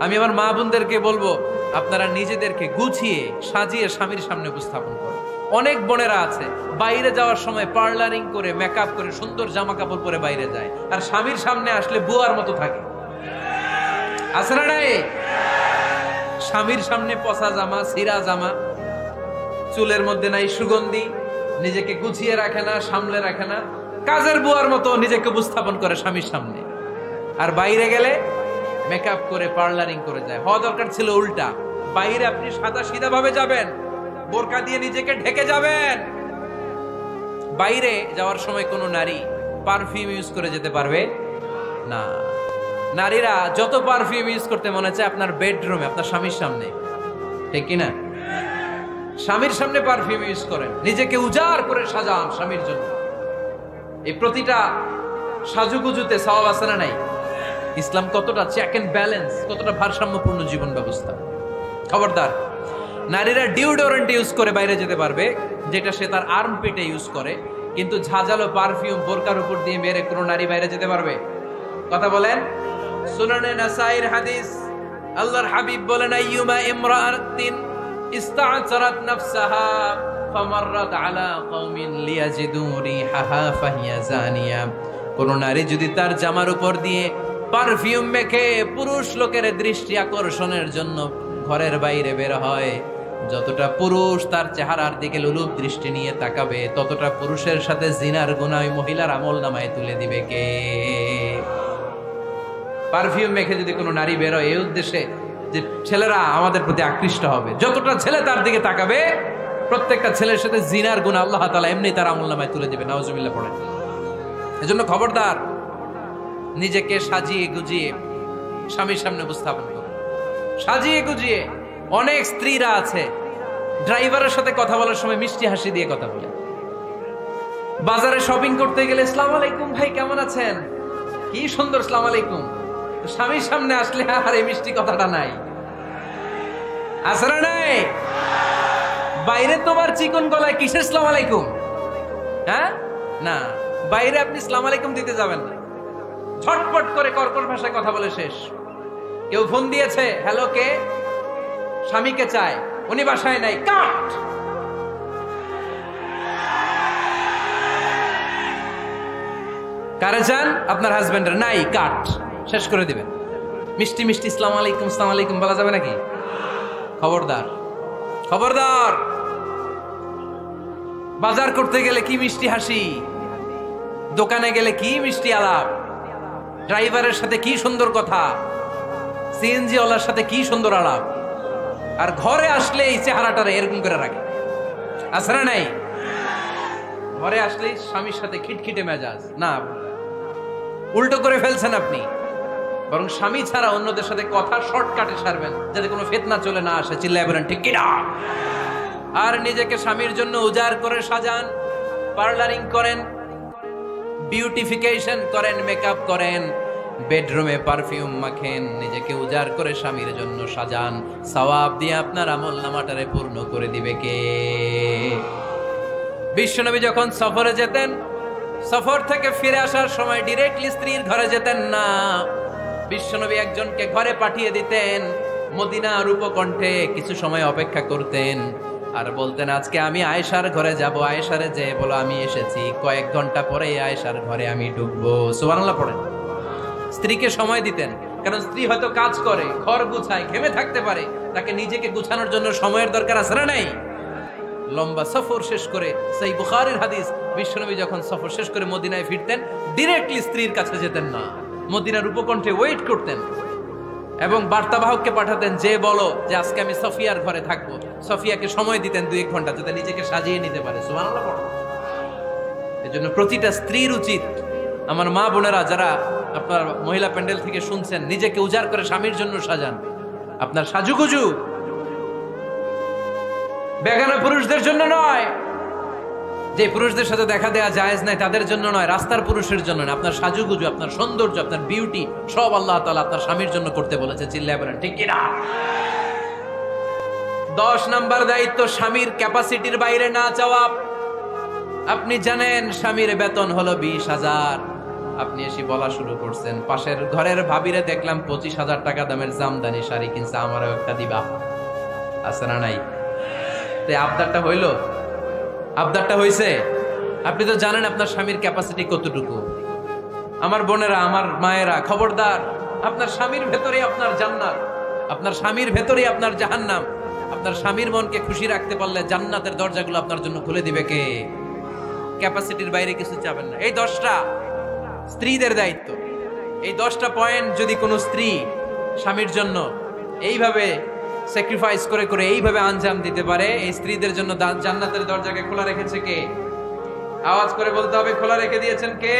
আমি আমার মা বোনদেরকে বলবো, আপনারা নিজেদেরকে গুছিয়ে সাজিয়ে স্বামীর সামনে উপস্থাপন করুন। অনেক বোনেরা আছে বাইরে যাওয়ার সময় পার্লারিং করে মেকআপ করে সুন্দর জামা কাপড় পরে বাইরে যায়, আর স্বামীর সামনে আসলে বুয়ার মতো থাকে। আছে না নাই? স্বামীর সামনে পচা জামা, ছিঁড়া জামা, চুলের মধ্যে নাই সুগন্ধি, নিজেকে গুছিয়ে রাখে না, সামলে রাখে না, কাজের বুয়ার মতো নিজেকে উপস্থাপন করে স্বামীর সামনে। আর বাইরে গেলে মেকআপ করে পার্লারিং করে যায়। হওয়া দরকার ছিল উল্টা, বাইরে আপনি সাদা সিধা ভাবে যাবেন, বোরকা দিয়ে নিজেকে ঢেকে যাবেন। বাইরে যাওয়ার সময় কোনো নারী পারফিউম ইউজ করে যেতে পারবে না। নারীরা যত পারফিউম ইউজ করতে মনে চায় আপনার বেডরুমে, আপনার স্বামীর সামনে, ঠিক কিনা? স্বামীর সামনে পারফিউম ইউজ করেন, নিজেকে উজাড় করে সাজান স্বামীর জন্য। এই প্রতিটা সাজুগুজুতে সওয়াব আছে না নাই? ইসলাম কতটা চেক এন্ড ব্যালেন্স, কতটা ভারসাম্যপূর্ণ জীবন ব্যবস্থা। খবরদার, নারীরা ডিওডোরেন্ট ইউজ করে বাইরে যেতে পারবে, যেটা সে তার আর্মপিটে ইউজ করে, কিন্তু ঝাঁঝালো পারফিউম বোরকার উপর দিয়ে মেরে কোনো নারী বাইরে যেতে পারবে? কথা বলেন। সুনানে নাসাইর হাদিস, আল্লাহর হাবিব বলেন, আইয়ুমা ইমরাআতিন ইস্তা'সারাত নাফসাহা ফামাররাত আলা কওমিন লিয়াজিদু রিহাহা ফাহিয়া জানিয়া। কোন নারী যদি তার জামার উপর দিয়ে পারফিউম মেখে পুরুষ লোকের দৃষ্টি আকর্ষণের জন্য ঘরের বাইরে বের হয়, যতটা পুরুষ তার চেহারার দিকে লোলুপ দৃষ্টি নিয়ে তাকাবে, ততটা পুরুষের সাথে জিনার গুনাহ ওই মহিলার আমলনামায় তুলে দিবে কে? পারফিউম মেখে যদি কোনো নারী বের হয় এই উদ্দেশ্যে যে ছেলেরা আমাদের প্রতি আকৃষ্ট হবে, যতটা ছেলে তার দিকে তাকাবে, প্রত্যেকটা ছেলের সাথে জিনার গুনাহ আল্লাহ তাআলা এমনি তার আমলনামায় তুলে দিবে। নাউজুবিল্লাহ পড়েন। এজন্য খবরদার, নিজেকে সাজিয়ে গুজিয়ে স্বামীর সামনে উপস্থাপন করুন, সাজিয়ে গুজিয়ে। অনেক স্ত্রীরা আছে ড্রাইভারের সাথে কথা বলার সময় মিষ্টি হাসি দিয়ে কথা বলে। বাজারে শপিং করতে গেলে আসসালামু আলাইকুম ভাই, কেমন আছেন? কি সুন্দর আসসালামু আলাইকুম। স্বামীর সামনে আসলে আর এই মিষ্টি কথাটা নাই। আছে না নাই? বাইরে তোমার চিকন গলায় কিসের আসসালামু আলাইকুম? হ্যাঁ, না, বাইরে আপনি আসসালামু আলাইকুম দিতে যাবেন না। ঝটপট করে কর্কশ ভাষায় কথা বলে শেষ। কেউ ফোন দিয়েছে, হ্যালো, কে? স্বামীকে চায়, উনি বাসায় নাই, কাট। কারে চান? আপনার হাজবেন্ডের, নাই, কাট, শেষ করে দিবেন। মিষ্টি মিষ্টি আসসালামু আলাইকুম আসসালামু আলাইকুম বলা যাবে নাকি? খবরদার, খবরদার। বাজার করতে গেলে কি মিষ্টি হাসি, দোকানে গেলে কি মিষ্টি আলাপ, ড্রাইভারের সাথে কি সুন্দর কথা, সিএনজি ওয়ালার সাথে কি সুন্দর আলাপ, আর ঘরে আসলে এই চেহারাটারে এরকম করে রাখে। আছে না নাই? ঘরে আসলেই স্বামীর সাথে খিটখিটে মেজাজ। না, উল্টো করে ফেলছেন আপনি। বরং স্বামী ছাড়া অন্যদের সাথে কথা শর্টকাটে সারবেন, যাতে কোনো ফিতনা চলে না আসে। চিল্লায় বলেন ঠিক কিনা? আর নিজেকে স্বামীর জন্য উজাড় করে সাজান, পার্লারিং করেন, বিউটিফিকেশন করেন, মেকআপ করেন, বেডরুমে পারফিউম মাখেন, নিজেকে উজাড় করে স্বামীর জন্য সাজান। সওয়াব দিয়ে আপনার আমলনামাটারে পূর্ণ করে দিবে কে? বিশ্বনবী যখন সফরে যেতেন, সফর থেকে ফিরে আসার সময় ডিরেক্টলি স্ত্রীর ঘরে যেতেন না। বিশ্বনবী একজনকে ঘরে পাঠিয়ে দিতেন, মদিনার উপকণ্ঠে কিছু সময় অপেক্ষা করতেন, আর বলতেন আজকে আমি আয়েশার ঘরে যাব। আয়েশারে যে বলো আমি এসেছি, কয়েক ঘন্টা পরে আয়েশার ঘরে আমি ঢুকবো। সুবহানাল্লাহ পড়েন। স্ত্রীকে সময় দিতেন, কারণ স্ত্রী হয়তো কাজ করে, ঘর গুছায়, ঘেমে থাকতে পারে, তাকে নিজেকে গুছানোর জন্য সময়ের দরকার আছে না নাই? লম্বা সফর শেষ করে, সেই বুখারীর হাদিস, বিশ্বনবী যখন সফর শেষ করে মদিনায় ফিরতেন, ডিরেক্টলি স্ত্রীর কাছে যেতেন না, মদিনার উপকণ্ঠে ওয়েট করতেন এবং বার্তাবাহককে পাঠাতেন, যে বলো যে আজকে আমি সফিয়ার ঘরে থাকবো। সফিয়াকে সময় দিতেন 2-1 ঘন্টা, যাতে নিজেকে সাজিয়ে নিতে পারে। সুবহানাল্লাহ পড়ো। এজন্য প্রতিটা স্ত্রীর উচিত, আমার মা বোনেরা যারা আপনার মহিলা প্যান্ডেল থেকে শুনছেন, নিজেকে উজাড় করে স্বামীর জন্য সাজান। আপনার সাজুগুজু বেগানা পুরুষদের জন্য নয়, যে পুরুষদের সাথে দেখা দেয়া জায়েজ নাই তাদের জন্য নয়, রাস্তার পুরুষের জন্য নয়। আপনার সাজুগুজু, আপনার সৌন্দর্য, আপনার বিউটি সব আল্লাহ তাআলা আপনার স্বামীর জন্য করতে বলেছে। চিল্লায় বলেন ঠিক কিনা? 10 নাম্বার দায়িত্ব, স্বামীর ক্যাপাসিটির বাইরে না যাওয়া। আপনি জানেন স্বামীর বেতন হলো 20,000, আপনি এসে বলা শুরু করছেন, পাশের ঘরের ভাবিরে দেখলাম 25,000 টাকা দামের জামদানি শাড়ি কিনছে, আমারও একটা দিবা। আছে না নাই? তো আবদারটা হইল, আবদারটা হইছে। আপনি তো জানেন আপনার স্বামীর ক্যাপাসিটি কতটুকু। আমার বোনেরা, আমার মায়েরা, খবরদার, আপনার স্বামীর ভেতরে আপনার জান্নাত, আপনার স্বামীর ভেতরে আপনার জাহান্নাম। আপনার স্বামীর মনকে খুশি রাখতে পারলে জান্নাতের দরজাগুলো আপনার জন্য খুলে দিবে কে? ক্যাপাসিটির বাইরে কিছু চাবেন না। এই 10টা স্ত্রীদের দায়িত্ব। এই 10টা পয়েন্ট যদি কোনো স্ত্রী স্বামীর জন্য এইভাবে স্যাক্রিফাইস করে করে এইভাবে আঞ্জাম দিতে পারে, এই স্ত্রীদের জন্য জান্নাতের দরজাকে খোলা রেখেছে কে? আওয়াজ করে বলতে হবে, খোলা রেখে দিয়েছেন কে?